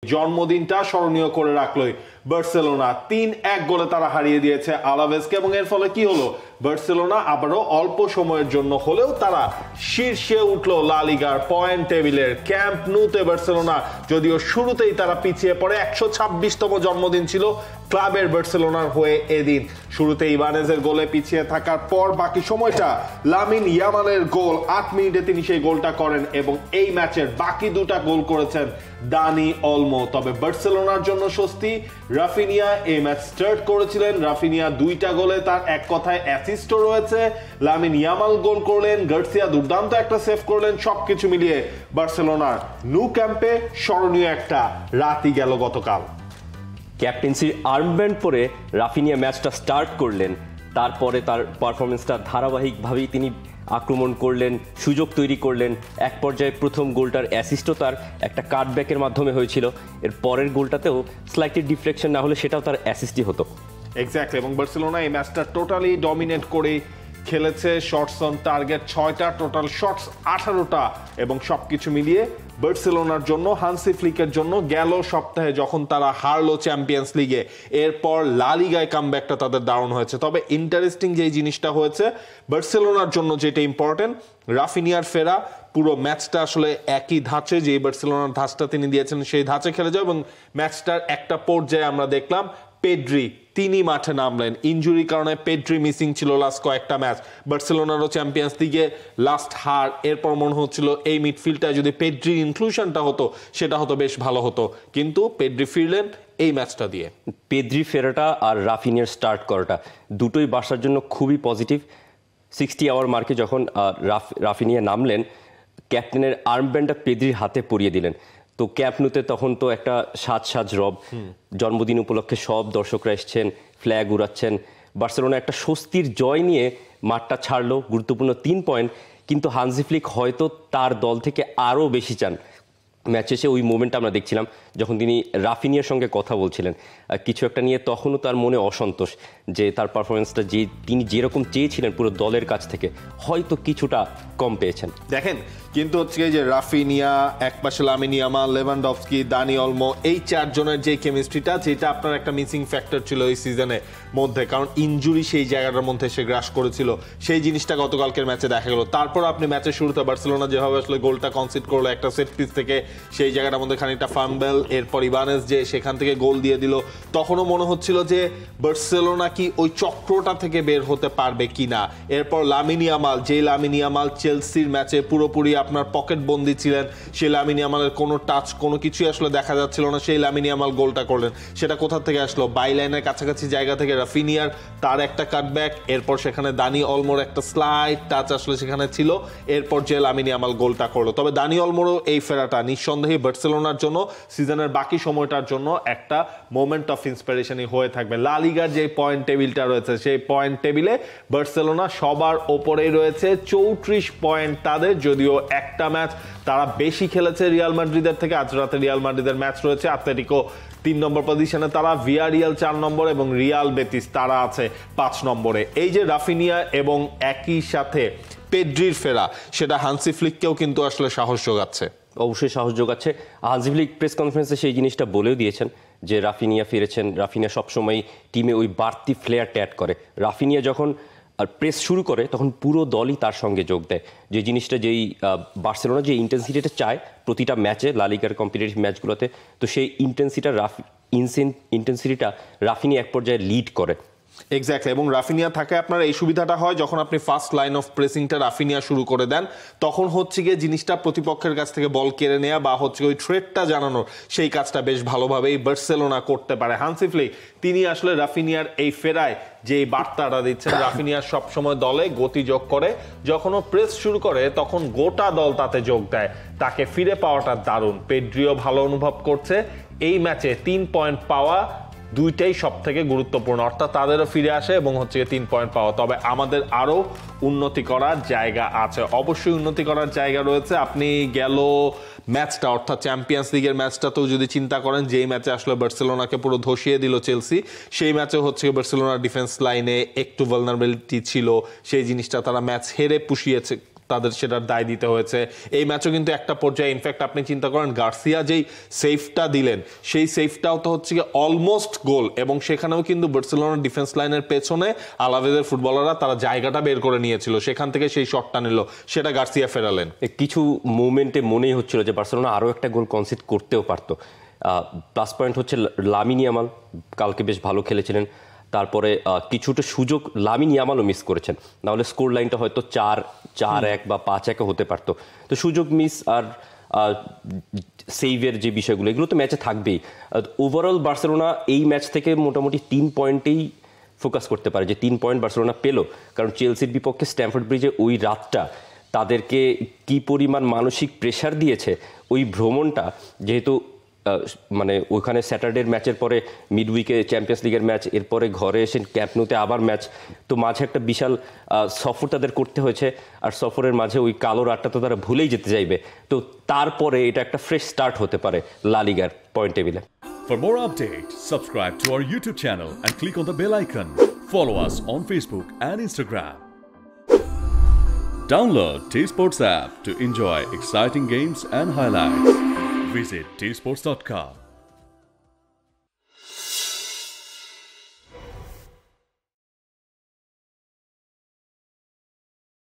জন্মদিনটা স্মরণীয় করে রাখলোই বার্সেলোনা ৩-১ গোলে তারা হারিয়ে দিয়েছে আলাভেসকে এবং এর ফলে কি হলো বার্সেলোনা আবারও অল্প সময়ের জন্য হলেও তারা শীর্ষে উঠলো লা লিগার পয়েন্ট টেবিলের। ক্যাম্প নুতে বার্সেলোনা যদিও শুরুতেই তারা পিছিয়ে পড়ে ১২৬তম জন্মদিন ছিল ক্লাবের বার্সেলোনার হয়ে এদিন। শুরুতে ইবানেজের গোলে পিছিয়ে থাকার পর বাকি সময়টা লামিন ইয়ামালের গোল ৮ মিনিটে তিনি সেই গোলটা করেন এবং এই ম্যাচের বাকি দুটা গোল করেছেন দানি অলমো। তবে বার্সেলোনার জন্য স্বস্তি, রাফিনিয়া এই ম্যাচ স্টার্ট করেছিলেন। রাফিনিয়া দুইটা গোলে তার এক কথায় অ্যাসিস্টও রয়েছে। লামিন ইয়ামাল গোল করলেন, গার্সিয়া দুর্দান্ত একটা সেভ করলেন। সবকিছু মিলিয়ে বার্সেলোনার ন্যু ক্যাম্পে স্মরণীয় একটা রাতই গেল গতকাল। ক্যাপ্টেন্সির আর্মব্যান্ড পরে রাফিনিয়া ম্যাচটা স্টার্ট করলেন, তারপরে তার পারফরমেন্সটা ধারাবাহিকভাবেই তিনি আক্রমণ করলেন, সুযোগ তৈরি করলেন। এক পর্যায়ে প্রথম গোলটার অ্যাসিস্টও তার একটা কাটব্যাকের মাধ্যমে হয়েছিল। এর পরের গোলটাতেও স্লাইটলি ডিফ্লেকশন না হলে সেটাও তার অ্যাসিস্টই হতো। এক্স্যাক্টলি, এবং বার্সেলোনা এই ম্যাচটা টোটালি ডমিনেট করে খেলেছে। শটস অন টার্গেট 6টা, টোটাল শটস 18টা, এবং সবকিছু মিলিয়ে বার্সেলোনার জন্য, হান্সি ফ্লিকের জন্য গেল সপ্তাহে যখন তারা হারলো চ্যাম্পিয়ন্স লিগে, এরপর লা লিগায় কামব্যাকটা তাদের দারুণ হয়েছে। তবে ইন্টারেস্টিং যে জিনিসটা হয়েছে বার্সেলোনার জন্য, যেটা ইম্পর্টেন্ট, রাফিনিয়ার ফেরা পুরো ম্যাচটা আসলে একই ধাঁচে, যে বার্সেলোনার ধাঁচটা তিনি দিয়েছেন সেই ধাঁচে খেলে যায়। এবং ম্যাচটার একটা পর্যায়ে আমরা দেখলাম পেড্রি তিনি মাঠে নামলেন। ইনজুরির কারণে পেড্রি মিসিং ছিল লাস্ট কয়েকটা ম্যাচ। বার্সেলোনারও চ্যাম্পিয়ন্স লিগে লাস্ট হার, এরপর মনে হচ্ছিল এই মিডফিল্ডটা যদি পেড্রির ইনক্লুশনটা হতো সেটা হতো বেশ ভালো হতো, কিন্তু পেড্রি ফিরলেন এই ম্যাচটা দিয়ে। পেড্রি ফেরাটা আর রাফিনিয়ার স্টার্ট করাটা দুটোই বার্সার জন্য খুবই পজিটিভ। 60 আওয়ার মার্কে যখন রাফিনিয়া নামলেন, ক্যাপ্টেনের আর্মব্যান্ডটা পেড্রির হাতে পরিয়ে দিলেন। তো ক্যাম্প নুতে তখন তো একটা সাজ রব, জন্মদিন উপলক্ষে সব দর্শকরা এসছেন, ফ্ল্যাগ উড়াচ্ছেন। বার্সেলোনা একটা স্বস্তির জয় নিয়ে মাঠটা ছাড়লো, গুরুত্বপূর্ণ 3 পয়েন্ট। কিন্তু হানজি ফ্লিক হয়তো তার দল থেকে আরও বেশি চান। ম্যাচ শেষে ওই মোমেন্টটা আমরা দেখছিলাম যখন তিনি রাফিনিয়ার সঙ্গে কথা বলছিলেন কিছু একটা নিয়ে, তখনও তার মনে অসন্তোষ যে তার পারফরমেন্সটা যে তিনি যেরকম চেয়েছিলেন পুরো দলের কাছ থেকে হয়তো কিছুটা কম পেয়েছেন। দেখেন, কিন্তু হচ্ছে যে রাফিনিয়া, একপাশে লামিন ইয়ামাল, লেভানডফস্কি, দানি অলমো, এই চারজনের যে কেমিস্ট্রিটা, যেটা আপনার একটা মিসিং ফ্যাক্টর ছিল এই সিজনের মধ্যে, কারণ ইনজুরি সেই জায়গাটার মধ্যে সে গ্রাস করেছিল, সেই জিনিসটা গতকালকের ম্যাচে দেখা গেল। তারপর আপনি ম্যাচের শুরুতে বার্সেলোনা যেভাবে আসলে গোলটা কনসিড করলো একটা সেট পিস থেকে, সেই জায়গাটার মধ্যে খানিকটা ফাম্বেল, এরপর ইবানেজ যে সেখান থেকে গোল দিয়ে দিল, তখনও মনে হচ্ছিল যে বার্সেলোনা কি ওই চক্রটা থেকে বের হতে পারবে কিনা। এরপর লামিন ইয়ামাল, যে লামিন ইয়ামাল চেলসির ম্যাচে পুরোপুরি আপনার পকেট বন্দি ছিলেন, সেই লামিন ইয়ামালের কোনো টাচ কোনো কিছুই আসলে দেখা যাচ্ছিল না, সেই লামিন ইয়ামাল গোলটা করলেন। সেটা কোথা থেকে আসলো? বাইলাইনের কাছাকাছি জায়গা থেকে রাফিনিয়ার তার একটা কাটব্যাক, এরপর সেখানে দানি অলমোর একটা স্লাইড টাচ আসলে সেখানে ছিল, এরপর যে লামিন ইয়ামাল গোলটা করলো। তবে দানি অলমোরও এই ফেরাটা নিঃসন্দেহে বার্সেলোনার জন্য সিজনের বাকি সময়টার জন্য একটা মোমেন্ট অফ ইন্সপিরেশনই হয়ে থাকবে। লা লিগার যে পয়েন্ট টেবিলটা রয়েছে, সেই পয়েন্ট টেবিলে বার্সেলোনা সবার ওপরেই রয়েছে, 34 পয়েন্ট তাদের। যদিও একটা ম্যাচ তারা বেশি খেলেছে রিয়াল মাদ্রিদের থেকে। আজ রাতে রিয়াল মাদ্রিদের ম্যাচ রয়েছে। আতলেটিকো 3 নম্বর পজিশনে, তারা ভিয়ারিয়াল 4 নম্বর এবং রিয়াল বেতিস তারা আছে 5 নম্বরে। এই যে রাফিনিয়া এবং একই সাথে পেড্রির ফেরা, সেটা হান্সি ফ্লিককেও কিন্তু আসলে সাহস যোগাচ্ছে। অবশ্যই সাহস যোগাচ্ছে। হানজি ফ্লিক প্রেস কনফারেন্সে সেই জিনিসটা বলেও দিয়েছেন যে রাফিনিয়া ফিরেছেন। রাফিনিয়া সবসময় টিমে ওই বাড়তি ফ্লেয়ারটা অ্যাড করে। রাফিনিয়া যখন প্রেস শুরু করে তখন পুরো দলই তার সঙ্গে যোগ দেয়। যে জিনিসটা, যেই বার্সেলোনা যে ইন্টেন্সিটিটা চায় প্রতিটা ম্যাচে, লা লিগার কম্পিটিটিভ ম্যাচগুলোতে, তো সেই ইন্টেন্সিটিটা রাফিনিয়া এক পর্যায়ে লিড করে। এক্স্যাক্টলি, এবং রাফিনিয়া থাকে আপনার এই সুবিধাটা হয় যখন আপনি ফার্স্ট লাইন অফ প্রেসিংটা রাফিনিয়া শুরু করে দেন, তখন হচ্ছে গিয়ে জিনিসটা প্রতিপক্ষের কাছ থেকে বল কেড়ে নেওয়া বা হচ্ছে ওই থ্রেটটা জানানোর সেই কাজটা বেশ ভালোভাবেই বার্সেলোনা করতে পারে। হান্সি ফ্লিক তিনি আসলে রাফিনিয়ার এই ফেরায় যে বার্তাটা দিচ্ছেন, রাফিনিয়ার সবসময় দলে গতি যোগ করে, যখনও প্রেস শুরু করে তখন গোটা দল তাতে যোগ দেয়। তাকে ফিরে পাওয়াটা দারুণ। পেড্রিও ভালো অনুভব করছে। এই ম্যাচে 3 পয়েন্ট পাওয়া দুইটাই সব থেকে গুরুত্বপূর্ণ, অর্থাৎ তাদেরও ফিরে আসে এবং হচ্ছে 3 পয়েন্ট পাওয়া। তবে আমাদের আরও উন্নতি করার জায়গা আছে, অবশ্যই উন্নতি করার জায়গা রয়েছে। আপনি গেল ম্যাচটা, অর্থাৎ চ্যাম্পিয়ন্স লিগের ম্যাচটাতেও যদি চিন্তা করেন, যেই ম্যাচে আসলে বার্সেলোনাকে পুরো ধসিয়ে দিল চেলসি, সেই ম্যাচে হচ্ছে বার্সেলোনার ডিফেন্স লাইনে একটু ভালনারেবিলিটি ছিল, সেই জিনিসটা তারা ম্যাচ হেরে পুষিয়েছে তাদের সেটার দায় দিতে হয়েছে। এই ম্যাচও কিন্তু একটা পর্যায়ে ইনফ্যাক্ট আপনি চিন্তা করেন গার্সিয়া যেই সেফটা দিলেন সেই সেফটাও তো হচ্ছে অলমোস্ট গোল, এবং সেখানেও কিন্তু বার্সেলোনার ডিফেন্স লাইনের পেছনে আলাভেজের ফুটবলাররা তারা জায়গাটা বের করে নিয়েছিল, সেখান থেকে সেই শটটা নিল, সেটা গার্সিয়া ফেরালেন। কিছু মুভমেন্টে মনেই হচ্ছিল যে বার্সেলোনা আরও একটা গোল কনসিড করতেও পারতো। প্লাস পয়েন্ট হচ্ছে লামিন ইয়ামাল কালকে বেশ ভালো খেলেছিলেন, তারপরে কিছুটা সুযোগ লামিন ইয়ামালও মিস করেছেন, নাহলে স্কোর লাইনটা হয়তো 4-1 বা 5-1 হতে পারতো। তো সুযোগ মিস আর সেভের যে বিষয়গুলো এগুলো তো ম্যাচে থাকবেই। ওভারঅল বার্সেলোনা এই ম্যাচ থেকে মোটামুটি 3 পয়েন্টেই ফোকাস করতে পারে, যে 3 পয়েন্ট বার্সেলোনা পেল, কারণ চেলসির বিপক্ষে স্ট্যামফোর্ড ব্রিজে ওই রাতটা তাদেরকে কি পরিমাণ মানসিক প্রেশার দিয়েছে, ওই ভ্রমণটা, যেহেতু মানে ওইখানে স্যাটারডের ম্যাচের পরে মিডউইকে চ্যাম্পিয়ন্স লিগের ম্যাচ, এরপরে ঘরে এসে ক্যাম্প নুতে আবার ম্যাচ, তো মাঝে একটা বিশাল সফর তাদের করতে হয়েছে, আর সফরের মাঝে ওই কালো রাতটা তো তারা ভুলেই যেতে চাইবে, তো তারপরে এটা একটা ফ্রেশ স্টার্ট হতে পারে লা লিগার পয়েন্ট টেবিলে। For more updates, subscribe to our YouTube channel and click on the bell icon. Follow us on Facebook and Instagram. Download T-Sports app to enjoy exciting games and highlights. Visit tsports.com.